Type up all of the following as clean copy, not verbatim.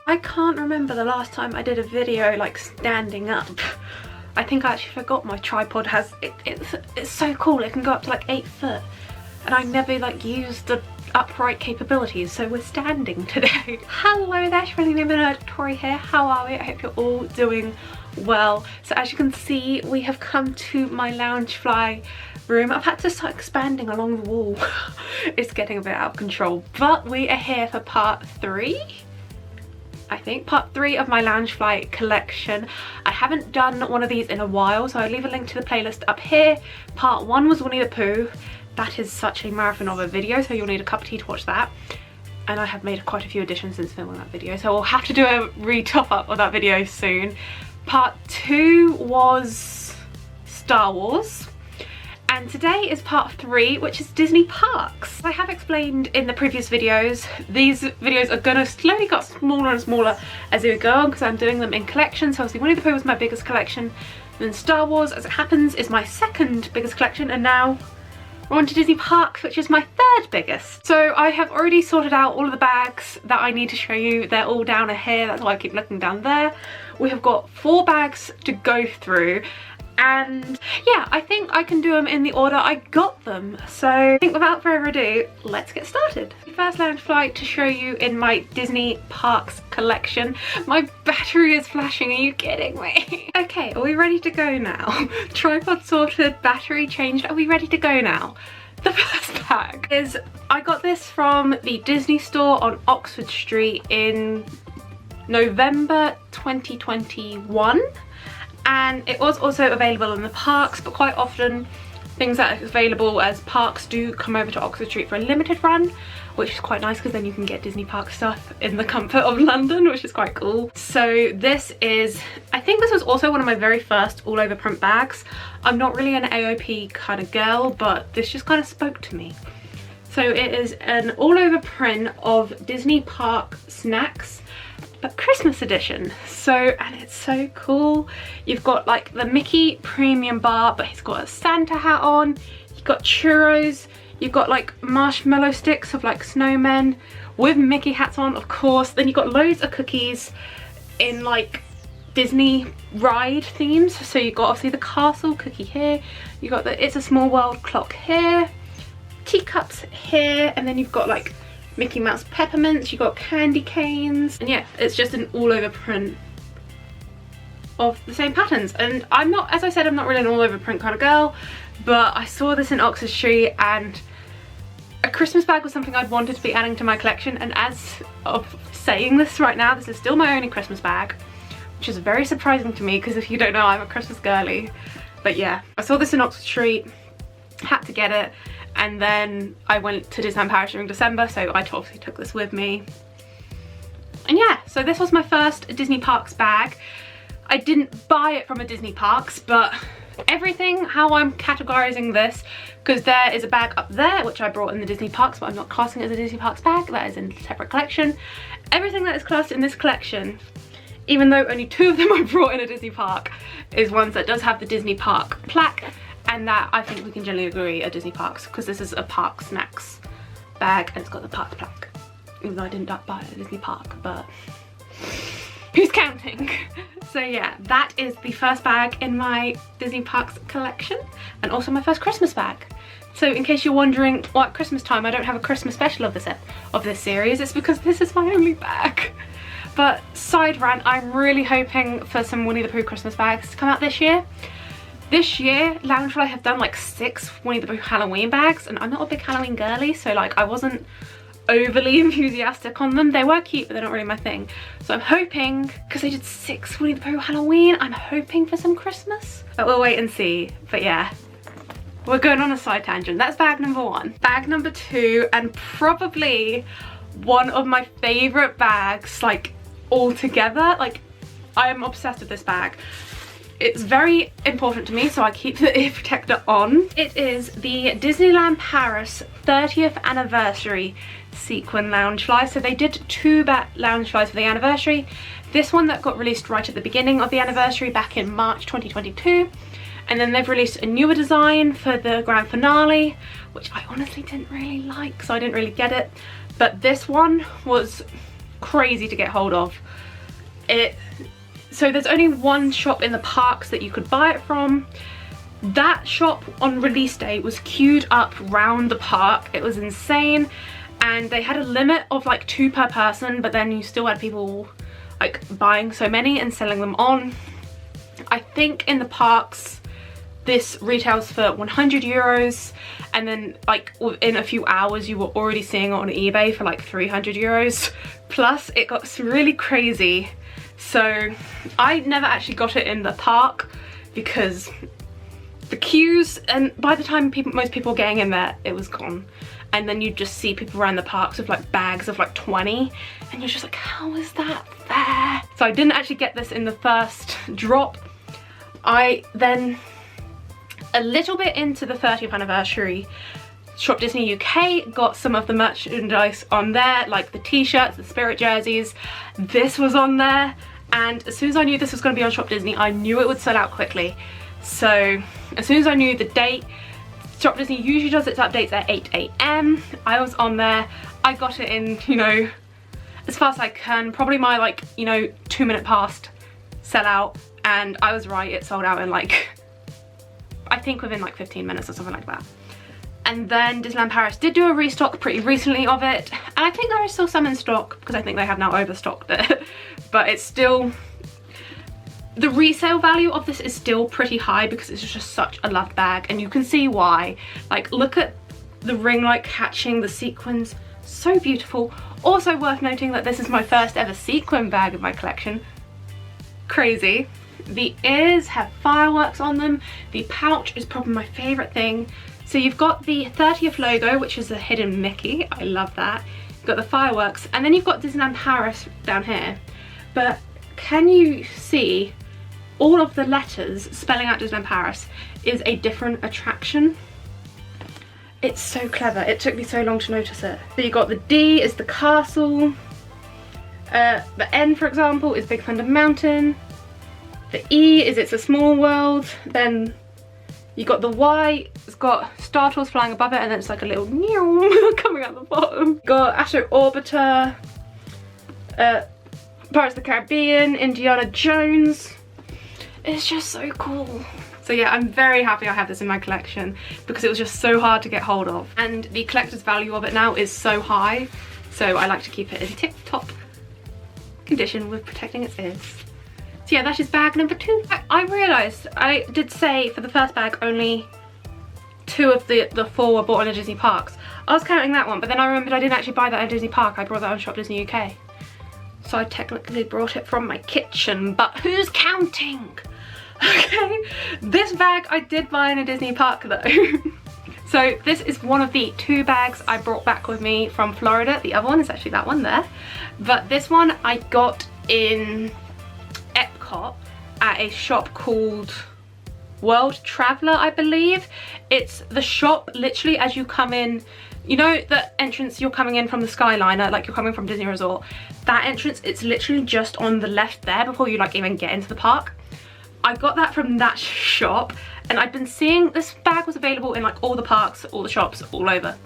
I can't remember the last time I did a video like standing up. I think I actually forgot my tripod has, it's so cool, it can go up to like 8 foot. And I never like used the upright capabilities, so we're standing today. Hello there, really neighbourhood, Tori here. How are we? I hope you're all doing well. So as you can see, we have come to my Loungefly room. I've had to start expanding along the wall. It's getting a bit out of control, but we are here for part 3. I think part 3 of my Loungefly collection. I haven't done one of these in a while, so I'll leave a link to the playlist up here. Part 1 was Winnie the Pooh. That is such a marathon of a video, so you'll need a cup of tea to watch that. And I have made quite a few additions since filming that video, so I'll have to do a re-top up of that video soon. Part 2 was Star Wars. And today is part 3, which is Disney Parks. I have explained in the previous videos, these videos are gonna slowly get smaller and smaller as we go on because I'm doing them in collections. So obviously Winnie the Pooh was my biggest collection, then Star Wars, as it happens, is my second biggest collection, and now we're on to Disney Parks, which is my third biggest. So I have already sorted out all of the bags that I need to show you. They're all down here, that's why I keep looking down there. We have got 4 bags to go through. And yeah, I think I can do them in the order I got them. So I think without further ado, let's get started. The first Loungefly to show you in my Disney Parks collection. My battery is flashing, are you kidding me? Okay, are we ready to go now? Tripod sorted, battery changed, are we ready to go now? The first bag is, I got this from the Disney store on Oxford Street in November 2021. And it was also available in the parks, but quite often things that are available as parks do come over to Oxford Street for a limited run, which is quite nice because then you can get Disney Park stuff in the comfort of London, which is quite cool. So this is, I think this was also one of my very first all over print bags. I'm not really an AOP kind of girl, but this just kind of spoke to me. So it is an all over print of Disney Park snacks, but Christmas edition. So, and it's so cool. You've got like the Mickey premium bar, but he's got a Santa hat on. You've got churros. You've got like marshmallow sticks of like snowmen with Mickey hats on, of course. Then you've got loads of cookies in like Disney ride themes. So you've got obviously the castle cookie here. You've got the It's a Small World clock here. Teacups here. And then you've got like Mickey Mouse peppermints, you got candy canes, and yeah, it's just an all over print of the same patterns. And I'm not, as I said, I'm not really an all over print kind of girl, but I saw this in Oxford Street and a Christmas bag was something I'd wanted to be adding to my collection. And as of saying this right now, this is still my only Christmas bag, which is very surprising to me because if you don't know, I'm a Christmas girly. But yeah, I saw this in Oxford Street, had to get it. And then I went to Disneyland Paris during December, so I obviously took this with me. And yeah, so this was my first Disney Parks bag. I didn't buy it from a Disney Parks, but everything, how I'm categorizing this, because there is a bag up there, which I brought in the Disney Parks, but I'm not classing it as a Disney Parks bag, that is in a separate collection. Everything that is classed in this collection, even though only 2 of them I brought in a Disney Park, is ones that does have the Disney Park plaque. And that I think we can generally agree are Disney Parks, because this is a park snacks bag and it's got the park plaque. Even though I didn't buy it at Disney Park, but who's counting? So yeah, that is the first bag in my Disney Parks collection, and also my first Christmas bag. So in case you're wondering why at Christmas time I don't have a Christmas special of this series, it's because this is my only bag. But side rant, I'm really hoping for some Winnie the Pooh Christmas bags to come out this year. This year, Loungefly have done like 6 Winnie the Pooh Halloween bags, and I'm not a big Halloween girly, so like I wasn't overly enthusiastic on them. They were cute, but they're not really my thing. So I'm hoping, because they did 6 Winnie the Pooh Halloween, I'm hoping for some Christmas. But we'll wait and see. But yeah, we're going on a side tangent. That's bag number 1. Bag number 2, and probably one of my favourite bags, like altogether. Like, I am obsessed with this bag. It's very important to me, so I keep the ear protector on. It is the Disneyland Paris 30th anniversary sequin Loungefly. So they did 2 Loungeflies for the anniversary. This one that got released right at the beginning of the anniversary back in March 2022. And then they've released a newer design for the grand finale, which I honestly didn't really like, so I didn't really get it. But this one was crazy to get hold of. So there's only one shop in the parks that you could buy it from. That shop on release day was queued up round the park. It was insane, and they had a limit of like 2 per person, but then you still had people like buying so many and selling them on. I think in the parks this retails for 100 euros, and then like within a few hours you were already seeing it on eBay for like 300 euros. Plus it got really crazy. So I never actually got it in the park because the queues, and by the time most people were getting in there, it was gone. And then you just see people around the parks with like bags of like 20, and you're just like, how is that fair? So I didn't actually get this in the first drop. I then, a little bit into the 30th anniversary, Shop Disney UK got some of the merchandise on there, like the t-shirts, the Spirit jerseys. This was on there, and as soon as I knew this was going to be on Shop Disney, I knew it would sell out quickly. So as soon as I knew the date, Shop Disney usually does its updates at 8 AM. I was on there, I got it in, you know, as fast as I can, probably my like, you know, 2 minute past sell out, and I was right, it sold out in like, I think within like 15 minutes or something like that. And then Disneyland Paris did do a restock pretty recently of it, and I think there is still some in stock because I think they have now overstocked it. But it's still, the resale value of this is still pretty high because it's just such a loved bag, and you can see why. Like, look at the ring light catching, the sequins, so beautiful. Also worth noting that this is my first ever sequin bag in my collection. Crazy. The ears have fireworks on them. The pouch is probably my favorite thing. So you've got the 30th logo, which is a hidden Mickey. I love that. You've got the fireworks, and then you've got Disneyland Paris down here. But can you see all of the letters spelling out Disneyland Paris is a different attraction? It's so clever. It took me so long to notice it. So you got the D is the castle. The N, for example, is Big Thunder Mountain. The E is It's a Small World. Then you got the Y, it's got Star Tours flying above it, and then it's like a little meow coming out the bottom. Got Astro Orbiter, Pirates of the Caribbean, Indiana Jones. It's just so cool. So yeah, I'm very happy I have this in my collection because it was just so hard to get hold of. And the collector's value of it now is so high, so I like to keep it in tip-top condition with protecting its ears. So yeah, that is bag number 2. I realised I did say for the first bag only 2 of the 4 were bought in the Disney parks. I was counting that one, but then I remembered I didn't actually buy that at Disney Park. I brought that on Shop Disney UK. So I technically brought it from my kitchen, but who's counting? Okay, this bag I did buy in a Disney park though. So this is one of the 2 bags I brought back with me from Florida. The other one is actually that one there. But this one I got in Epcot at a shop called World Traveller, I believe. It's the shop literally as you come in. You know the entrance you're coming in from the Skyliner, like you're coming from Disney Resort? That entrance, it's literally just on the left there before you like even get into the park. I got that from that shop, and I'd been seeing this bag was available in like all the parks, all the shops, all over.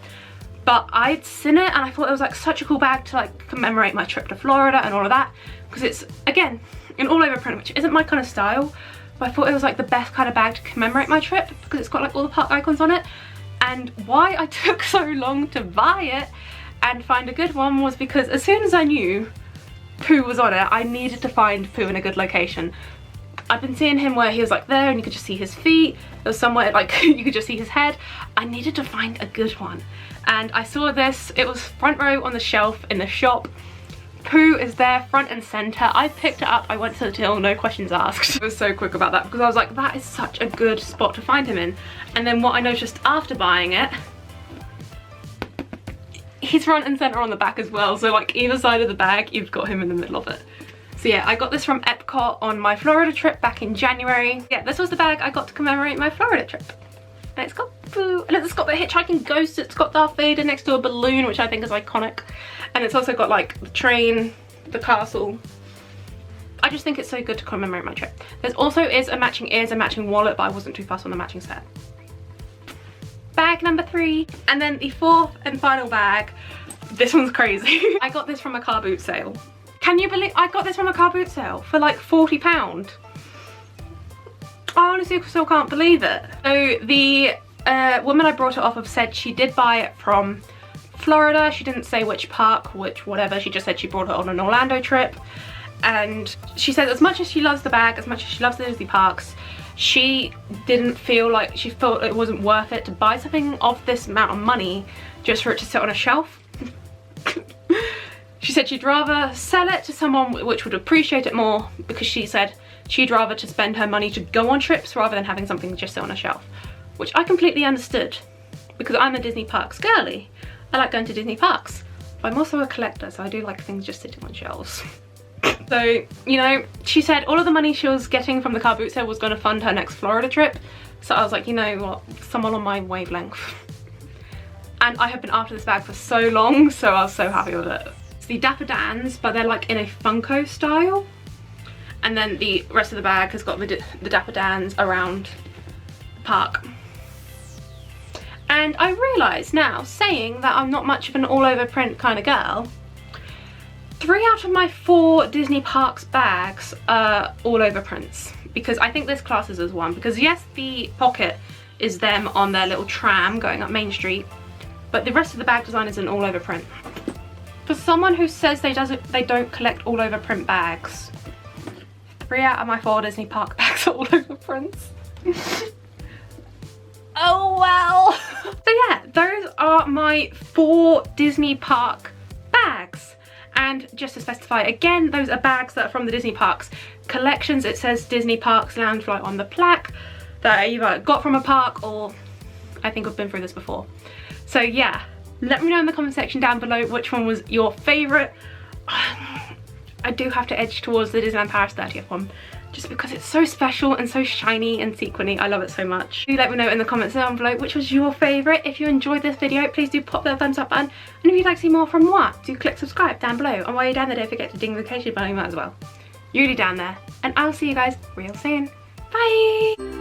But I'd seen it and I thought it was like such a cool bag to like commemorate my trip to Florida and all of that, because it's, again, an all over print, which isn't my kind of style, but I thought it was like the best kind of bag to commemorate my trip because it's got like all the park icons on it. And why I took so long to buy it and find a good one was because as soon as I knew Pooh was on it, I needed to find Pooh in a good location. I've been seeing him where he was like there and you could just see his feet. There was somewhere like you could just see his head. I needed to find a good one. And I saw this, it was front row on the shelf in the shop. Pooh is there front and center. I picked it up, I went to the till, no questions asked. I was so quick about that because I was like, that is such a good spot to find him in. And then what I noticed after buying it, he's front and center on the back as well. So like either side of the bag, you've got him in the middle of it. So yeah, I got this from Epcot on my Florida trip back in January. Yeah, this was the bag I got to commemorate my Florida trip. And it's got Pooh, and it's got the hitchhiking ghost, it's got Darth Vader next to a balloon, which I think is iconic. And it's also got like the train, the castle. I just think it's so good to commemorate my trip. There's also is a matching ears, a matching wallet, but I wasn't too fussed on the matching set. Bag number 3. And then the 4th and final bag. This one's crazy. I got this from a car boot sale. Can you believe I got this from a car boot sale for like £40? I honestly still can't believe it. So the woman I brought it off of said she did buy it from Florida. She didn't say which park, which whatever. She just said she brought it on an Orlando trip. And she said as much as she loves the bag, as much as she loves the Disney parks, she didn't feel like, she felt it wasn't worth it to buy something of this amount of money just for it to sit on a shelf. She said she'd rather sell it to someone which would appreciate it more, because she said she'd rather to spend her money to go on trips rather than having something just sit on a shelf. Which I completely understood, because I'm a Disney parks girly. I like going to Disney parks. But I'm also a collector, so I do like things just sitting on shelves. So, you know, she said all of the money she was getting from the car boot sale was going to fund her next Florida trip. So I was like, you know what, someone on my wavelength. And I have been after this bag for so long, so I was so happy with it. It's the Dapper Dans, but they're like in a Funko style. And then the rest of the bag has got the Dapper Dans around the park. And I realise now, saying that I'm not much of an all over print kind of girl, 3 out of my 4 Disney parks bags are all over prints. Because I think this classes as one. Because yes, the pocket is them on their little tram going up Main Street, but the rest of the bag design is an all over print. For someone who says they don't collect all over print bags, 3 out of my 4 Disney park bags are all over prints. Oh well. So yeah, those are my 4 Disney park bags. And just to specify again, those are bags that are from the Disney parks collections. It says Disney Parks Loungefly on the plaque, that I either got from a park or I think I've been through this before. So yeah, let me know in the comment section down below which one was your favourite. I do have to edge towards the Disneyland Paris 30th one, just because it's so special and so shiny and sequiny. I love it so much. Do let me know in the comments down below which was your favourite. If you enjoyed this video, please do pop that thumbs up button. And if you'd like to see more from what, do click subscribe down below. And while you're down there, don't forget to ding the notification button as well. You're really down there. And I'll see you guys real soon. Bye!